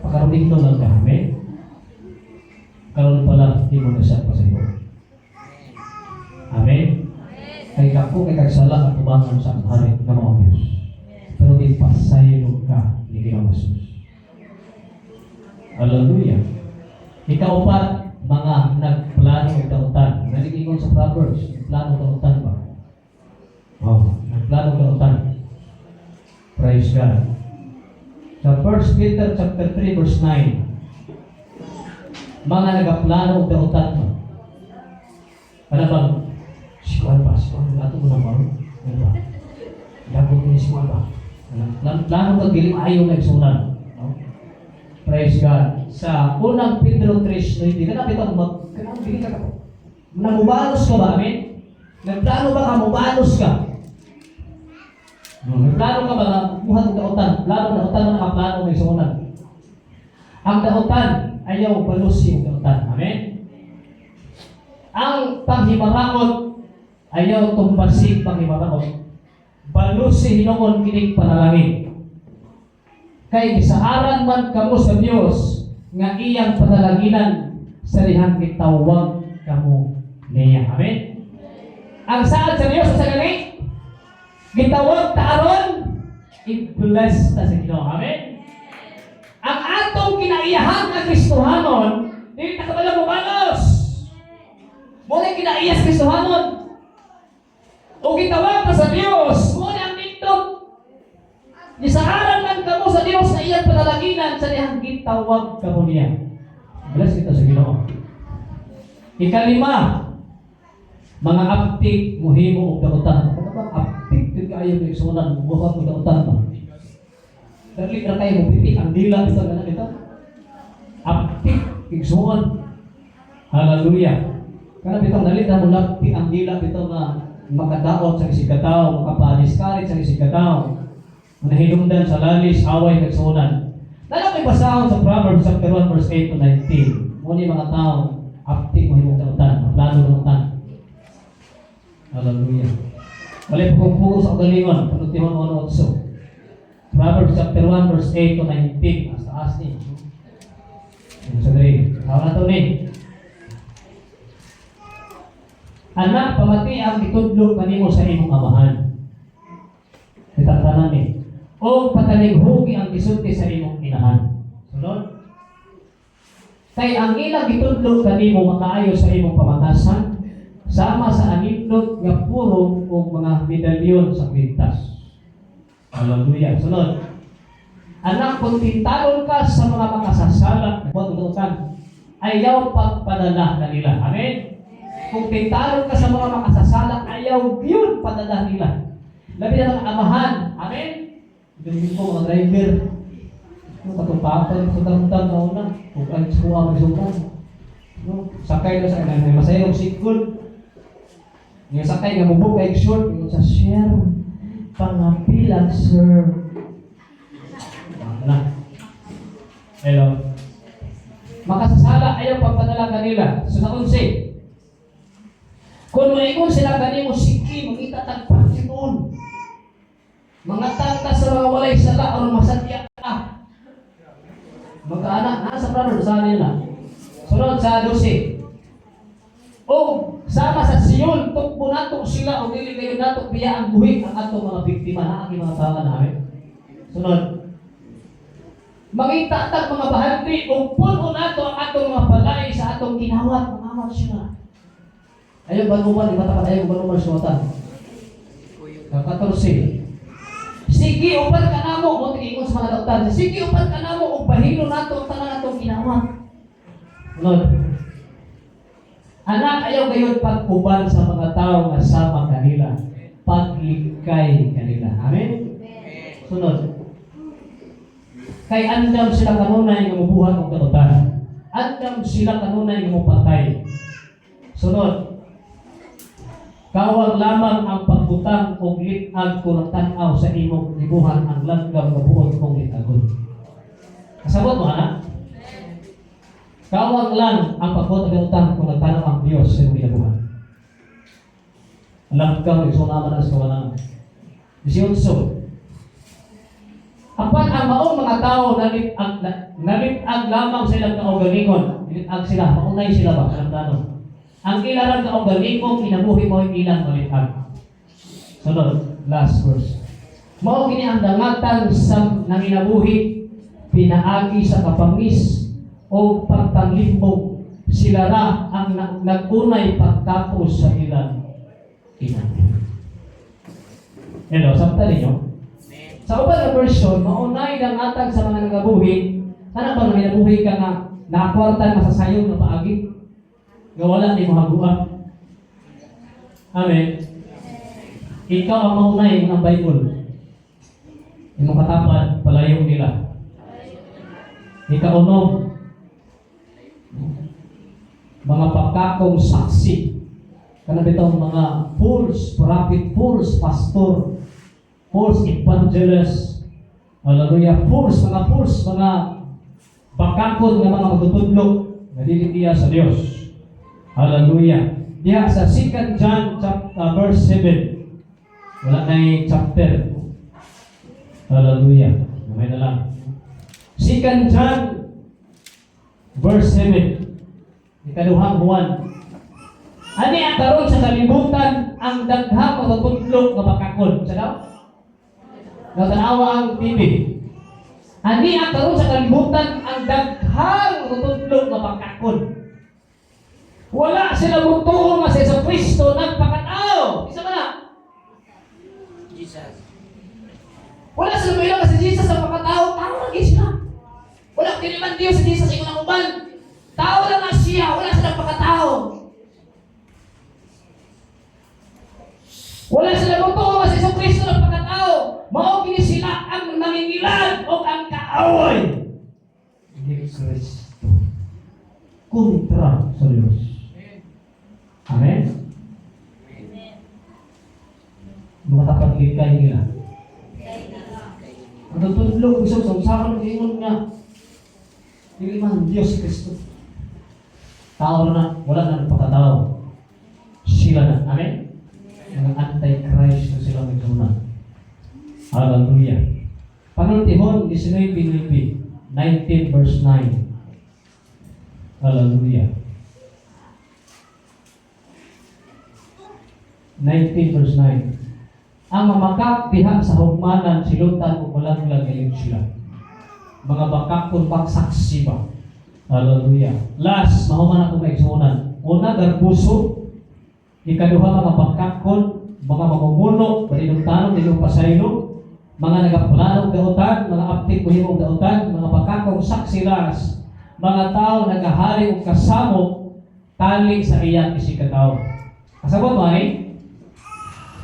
Pagkaroon lang kami, karoon pala, hindi mo na siya pasaylo. Amen? Kaya kako kay kagsala at tubangan sa hari ng mga Diyos. Pero di pasaylo ka ni Ginoong Jesus. Hallelujah. Ikaw pa, mga nagplano ng dautan. Naligikon sa Proverbs, nagplano ng dautan ba? Nagplano ng dautan. Praise God. Sa 1 Peter chapter 3 verse 9, mga nagaplano ng dautan ba? Ano bang? Sikuan ba? Sikuan ba? Ito mo naman? Ano ba? Dagot niya sikuan ba? Plano ka giling ayaw na isunan. Praise God. Sa unang Pedro 3, hindi ka na pitang hindi ka namubalos ka ba? Amen? Nagplano ba ka? Mubalos ka? Nagplano ka ba na buhat ng dautan? Plano na dautan na nakaplano may sunan. Ang dautan, ayaw balusi ang dautan. Amen? Ang panghimarangon, ayaw tumbasig panghimarangon. Balusi hinoon kining panalangin. Kay gisaharan man kamo sa Dios nga iyang panalaginan sa dihang gitawag kamo niya. Amen. Ang saad sa Dios sa gani gitawag ta aron i-bless ta sa Ginoo. Amen. Ang atong kinaiyahan nga Kristohanon dili ta kabalo mo balos. Mo na kinaiya sa Kristohanon. O gitawag ta sa Dios, mo na ang nindot. Gisaharan man kamo sa Dios na iyang panalaginan sa dihang gitawag kamo niya. Bless kita sa Ginoo. Ikalima, mga aptik muhimo og dautan. Ano ba aptik kay ayo ni sunan buhat og dautan ba? Dali ra kay mo pitik ang dila bitaw na ito. Aptik igsuon. Hallelujah. Kana bitaw dali ra mo lapti ang dila bitaw na makadaot sa isigataw, makapadiskarit sa isigataw. Nahinungdan sa lalis, away, nagsunan. Lalo may basahon sa Proverbs chapter 1 verse 8 to 19. Muni mga tao, aptik mo himong dautan, plano ng dautan. Hallelujah. Wala po kong puso sa galingon, panutihan mo ano otso. Proverbs chapter 1 verse 8 to 19. As taas ni. Ito sa gari. Tawag na ito ni. Anak, pamati ang itudlo kanimo sa imong amahan. Itatanan ni. O patanighugi ang gisulti sa imong inahan. Sunod. Kay ang ilang gitudlo kanimo makaayo sa imong pamatasan, sama sa anindot nga puro o mga medalyon sa kwintas. Hallelujah. Sunod. Anak, kung tintalon ka sa mga makasasala, buwan ayaw pagpadala kanila. Amen? Kung tintalon ka sa mga makasasala, ayaw yun padala nila. Labi na mga amahan. Amen? Ganyan po mga driver. No, katupapan sa damdam na una. Kung ang suwa magsuman. No, sakay na sa kanay masayong sikul. Yung sakay nga bubog kay short, yung sa share. Pangapilan, sir. Na. Hello. Makasasala ayaw pagpadala kanila. So sa 11. Kung maingon sila kanimo sige, magita tagpanginoon. Mga tangka sa mga walay sala o masadya ka. Magkaanak, nasa plano sa nila. Sunod sa 12. O sama sa Sion, tukbo nato sila o dili kayo nato biya ang buhig ang atong mga biktima na aking mga tawa namin. Sunod. Mangitatag mga bahandi o puno nato ang atong mga balay sa atong ginawat. Mangamal sila. Ayaw banuman, matapat ayaw banuman suwatan. 14. Sige upan ka namo, mo tingin sa mga doktor. Sige upan ka namo og bahino nato ang tanan atong ginawat. Sunod. Anak, ayaw gayon pag-uban sa mga tao nga sama kanila. Paglikay kanila. Amen? Sunod. Kay andam sila kanunay nga mabuhat og katutan. Andam sila kanunay nga mapatay. Sunod. Kawag lamang ang pagbutang og litag kung tan-aw sa imong libuhan ang langgam nga buot kong litagon. Kasabot mo anak? Kawag lang ang pagbuot og utang kung tan-aw ang Dios sa imong libuhan. Langgam iso naman as kawanan. 18. Apan ang maong mga tao nalitag lamang sa ilang kaugalingon. Nalitag sila, maunay sila ba? Alam na ang ilang kaugalingon, kinabuhi mo yung ilang malitag. Sunod, last verse. Mao kini ang dangatan sa nanginabuhi, pinaagi sa kapangis o pagpanglimbog. Sila ra ang nagunay pagtapos sa ilang ina. Hello, sabta ninyo? Sa uban na version, maunay dangatag sa mga nagabuhi. Ano ba nagabuhi ka nga nakwartan masasayong na paagi? Nga wala ni mahaguan. Amen. Ikaw ang maunay ng Bible. Yung makatapan, palayong nila. Ika-unom, mga pagkakong saksi. Kanang bitong mga false prophet, false pastor, false evangelist, hallelujah, false, mga bakakon ng mga magtutudlog na dili sa Dios. Hallelujah. Diya sa 2 John verse 7. Wala na yung chapter. Hallelujah. May na lang. 2 John verse 7. Ikaduhang Juan. Ani ang karon sa kalibutan ang daghang magtutudlog nga bakakon. Sa daw? Natanawa ang TV. Ani ang karon sa kalibutan ang daghang magtutudlog nga bakakon. Wala sila mutuo nga sa Kristo nagpakatao. Isa ka na? Jesus. Wala sila bilang nga si Jesus ang pakatao. Tao lagi sila. Wala kiniman Diyos si Jesus sa ingon uban. Tao lang nga siya. Wala silang pakatao. Wala sila mutuo nga sa Kristo nagpakatao. Mao kini sila ang nangingilan o ang kaaway ni Kristo kontra sa Diyos. Amen? Mga tapaglikay nila. Ang tutulog, isang samsakan ng ingon nga. Hindi man Diyos Kristo. Tao na, wala na nagpakatao. Sila na. Amen? Mga anti-Christ na sila magsunan. Hallelujah. Panultihon, 19 verse 9. Hallelujah. 19 verse 9. Ang mamakak diha sa hugmanan silutan o malaglag ngayon sila. Mga bakakon pagsaksi ba? Hallelujah. Last, mahuman ako maigsunan. Una, garbuso. Ikaduha, mga bakakon, mga mamumuno, marinong tanong, nilong pasaylo, mga nagaplanong dautan, mga aptik o himong dautan, mga bakakong saksilas, mga tao nagahali o kasamo, tali sa iyang isikataw. Kasabot mo ay?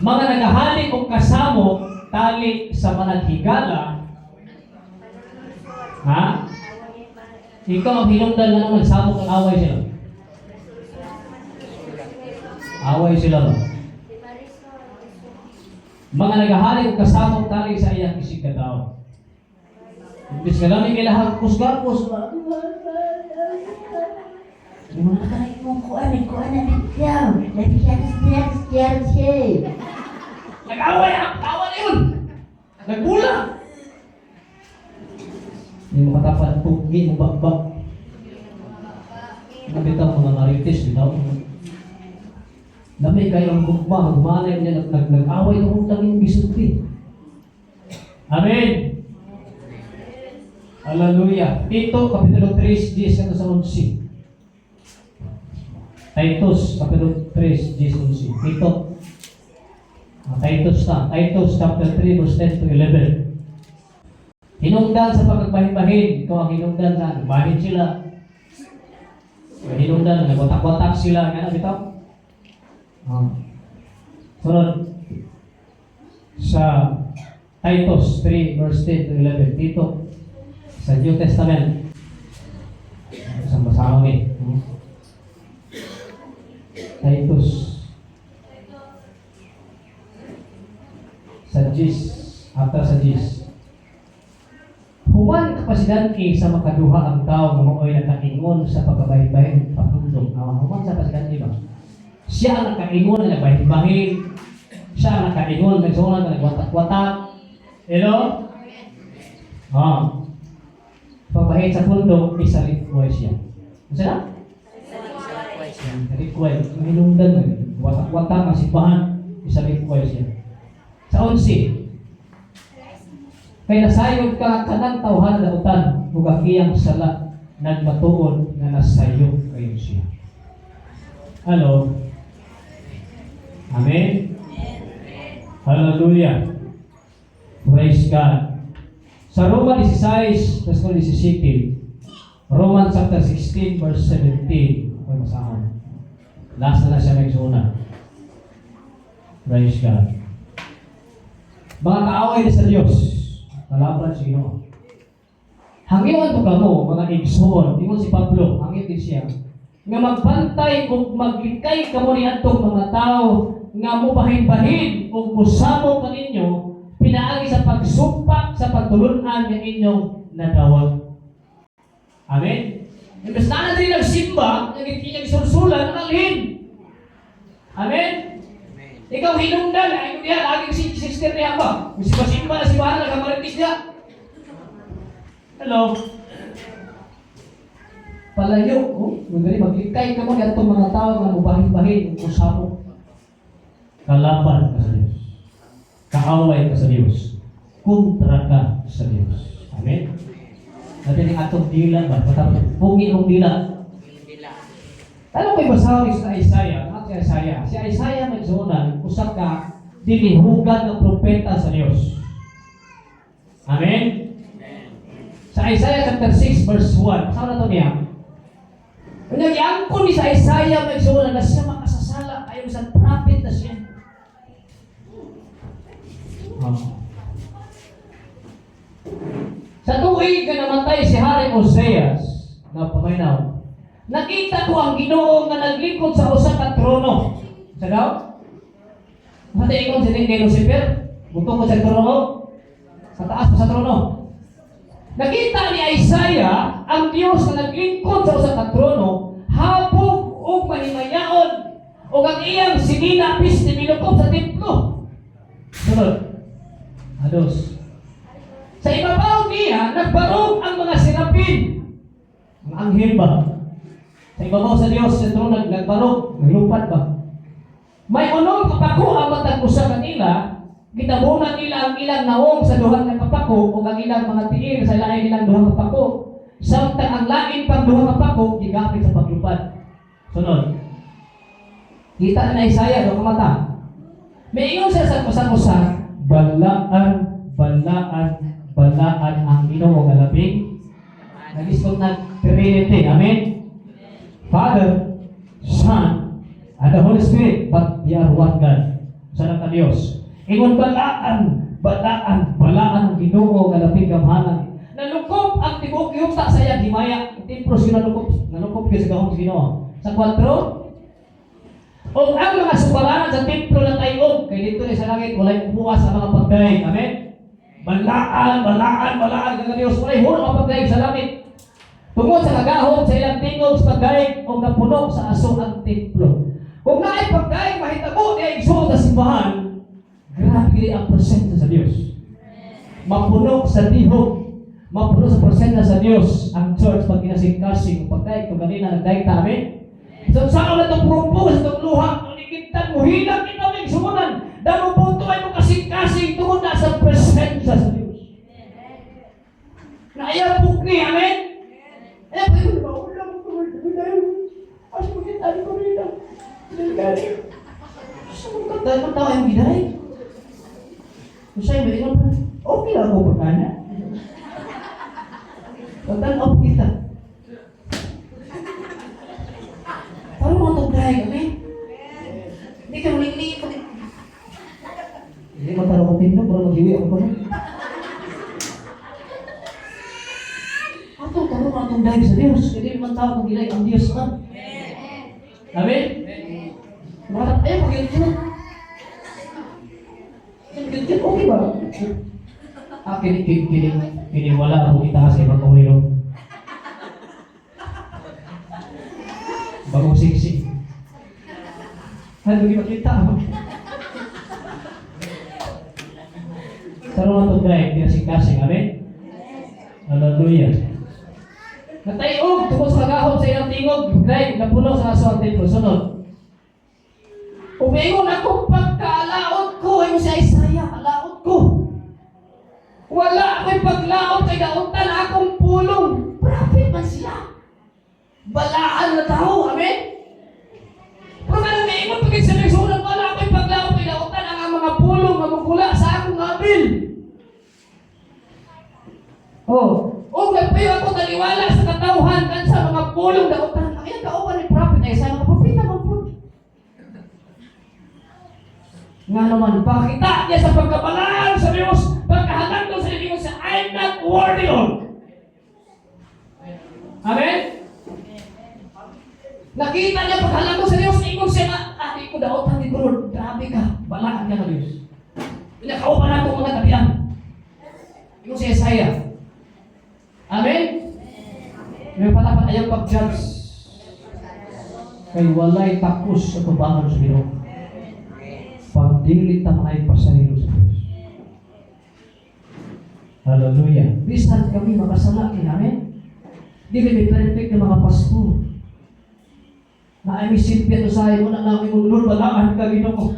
Mga nagahalik o kasamo tali sa managhigala Ha? Ikaw ang hinungdan na naman, sabok ang away sila. Away sila ba? Mga nagahalik o kasabok tali sa iyang isig ka tao. Imbis ka namin kailangan kusgapos. Mga kahit mong kuan na bitaw. Nabigyan siya. Nag-away ang tawa na yun! Nagbulang! Hindi mo katapat, pugi mo bakbak. Nabitaw mga marites, bitaw. Dami kayo ang gugma, magmanay niya, nag-away na kung tanging bisulti. Amen! Hallelujah! Tito, Kapitulo 3, 10 sa 11. Titus, Kapitulo 3, 10, 11. Tito. Titus chapter 3, verse 10 to 11. Hinungdan sa pagbahin-bahin. Ikaw ang hinungdan sa bahin sila. Hinungdan, nagwatak-watak sila. Ano bitaw? Sunod. Sa Titus 3, verse 10 to 11. Tito. Sa New Testament. Sa basahon eh. Titus. Sa Jis. After sa Jis. Human kapasidante sa makaduha ang tao nga mao'y nakaingon sa pagkabahin-bahin patundong. Human sa kapasidante ba? Siya ang nakaingon na nagbahin-bahin. Siya ang nakaingon na nagwatak-watak. Hello? Pagbahin sa pundo, isalit-way siya. Ano siya? Isalit-way. Hinungdan, watak-watak ang simbahan, isalit-way siya. Sa 11. Kaya nasayog ka kanang tawhan na utan, ugakiyang sala, nagmatuon na nasayog kayo siya. Hello? Amen? Hallelujah. Praise God. Sa Roma 16, verse 17, Romans chapter 16, verse 17, ay masahon. Last na siya nagsuna. Praise God. Mga kaaway sa Diyos, kalaban sa Ginoo. Hangyon to kamo, mga igsoon, ingon si Pablo, hangyon din siya, nga magbantay kung maglikay kamo ni atong mga tao, nga mubahin-bahin kung kusamo pa ninyo, pinaagi sa pagsumpak sa pagtulunan ng inyong nadawag. Amen? Imbes na natin nagsimba, nagsulsulan, nangalhin. Amen? Ikaw hinungdan, ayaw niya, laging si sister niya ba? Kung simba na si Bahana, nagamaritis niya. Hello? Palayo, maglikay ka mo yan itong mga tao na mubahin-bahin, kusamo. Kalaban ka sa Diyos. Kaaway ka sa Diyos. Kontra ka sa Diyos. Amen? Nabi ng atong dila ba? Pungi ng dila. Ano ko'y basawi sa Isaiah? Si Isaiah nagsunan, usap ka, dinihugan ng propeta sa Diyos. Amen? Sa Isaiah chapter 6, verse 1, saan na ito niya? Nagyangkon ni sa Isaiah nagsunan na siya makasasala ayon sa prophet na siya. Sa tuig na namatay si Hari Oseas na pamaynaw, nakita ko ang Ginoo nga naglingkod sa usa ka trono. Sa daw? Sa tingin si kay Lucifer, butong ko sa trono, sa taas pa sa trono. Nakita ni Isaiah ang Dios na naglingkod sa usa ka trono, habog o panimayaon, o ang iyang sininapis ni Milukop sa templo. Sunod. Ados. Sa ibabaw niya, nagbarog ang mga serapin. Ang anghel ba? Sa ibabaw sa Diyos, sa trono nagbarog, naglupad ba? May unong kapako ang matag usa kanila, gitabunan nila ang ilang naong sa duhang ng kapako o ang ilang mga tiir sa lain nilang duhang kapako. Samtang ang lain pang duhang kapako, gigapit sa paglupad. Sunod. Kita na Isaiah, doon mata. May ingon siya sa kusang-kusang, balaan ang Ginoo nga labing nag-istong nag-Trinity. Amen? Father, Son, and the Holy Spirit, but they are one God. Sana ka Diyos. Ingon balaan ang Ginoo nga labing gamhanan. Nalukop ang tibuok yuta sa iyang himaya. Ang templo sila nalukop kayo sa gahong sa Ginoo. Sa 4, o ang mga subalanan sa templo na tayo, kay dito ni sa langit, walay buwas sa mga pagdaig. Amen? Balaan, mga Diyos, walay hulo mga pagdaig sa langit. Tungod sa kagahon sa ilang tingog sa pagdaig, o napuno sa aso ang templo. Kung naay pagdaig, mahitabo niya igsoon sa simbahan, grabe gini ang presensya sa Diyos. Mapuno sa tihog, mapuno sa presensya sa Diyos ang church pag kinasing-kasing pagdaig kung kanina nagdaig ta. Amen? So saan na itong grupo sa itong luha, kung ikintan mo, hilang kita may sumunan, dahil punto ay mo kasing-kasing tungod na sa presensya sa Diyos. Na ayaw bukni, amen? Ayaw po yun, maulang ko, as mo kita, ko rin lang. Sa mga katay, magtawa yung giday. Kung sa'yo, may ingon pa, okay lang ako pagkana. Pagtan-off kita. Parang mga tagdahay kami. Hindi ka muling-ling ko. Hindi mataro ko tinlo, parang mag-iwi ako ko na. Atong taro mga tagdahay sa Diyos. Hindi naman tao kung gilay ang Diyos na. Amen? Ayaw, pag-iwi. Okay ba? Kini wala ako kita sa ibang kawiro. Bagong siksi. Ano di makita ako? Sarong atong guy, kinasing-kasing, amen? Hallelujah. Natayog, tungkol sa kagahon sa ilang tingog, guy, napuno sa aso ang templo. Sunod. Umingon ako pagkaalaot ko, ay mo si Isaiah, alaot ko. Wala ako'y paglaot kay daotan akong pulong. Prophet man siya. Balaan na tao, amen? Pero nga may ingon pagkain sa nagsunan, wala ako'y paglaot kay daotan ang mga pulong magugula sa akong abil. O nagpayo ako taliwala sa katauhan kan sa mga pulong daotan. Ang iyang kauban ni prophet ay sa mga propeta man po. Nga naman, pakita niya sa pagkabalaan sa Diyos, pagkahalang doon sa Diyos sa I'm not worthy of. Amen? Nakita niya pagkahalang doon sa Diyos, ikon siya na, di ko daotan, di ko Lord, grabe ka, balaan ka na Diyos. Pinakaupan na itong mga tabihan. Ikon si Isaiah. Amen? May patapat ayaw pag-judge. Kay walay takos sa tubangan sa Ginoo. Pagdilit na ay pasahilo sa Diyos. Hallelujah. Bisan kami makasala, amen? Di may perfect na mga pastor. Na ay misipya to sa mo na namin mong Lord, balaan ka Ginoo.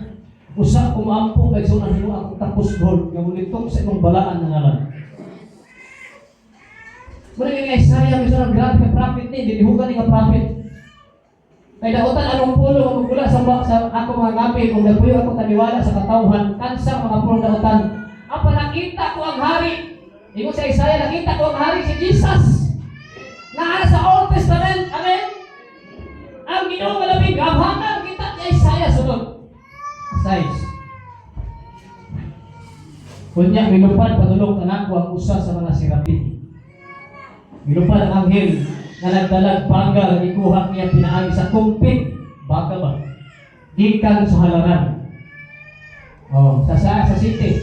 Usa kumampong kay sa unang akong tapos Lord, nga mulitong sa imong balaan na ngalan. Muna yung Isaiah, may sarang grabe ka prophet ni, dinihugan ni ka prophet. Kay daotan anong pulo ang magula sa ako mga ngapi kung nagpuyo ako taniwala sa katauhan kansa mga pulong daotan. Apa nakita ko ang hari. Ingon sa Isaiah, nakita ko ang hari si Jesus. Na sa Old Testament, amen. Ang Ginoo nga labing gamhanan kita ni Isaiah sunod. Size. Kunya milupad padulong anak ko ang usa sa mga sirapin. Milupad ang anghel na nagdalag bangga ikuha niya pinaagi sa kumpit baka ba gikan sa halaran sa city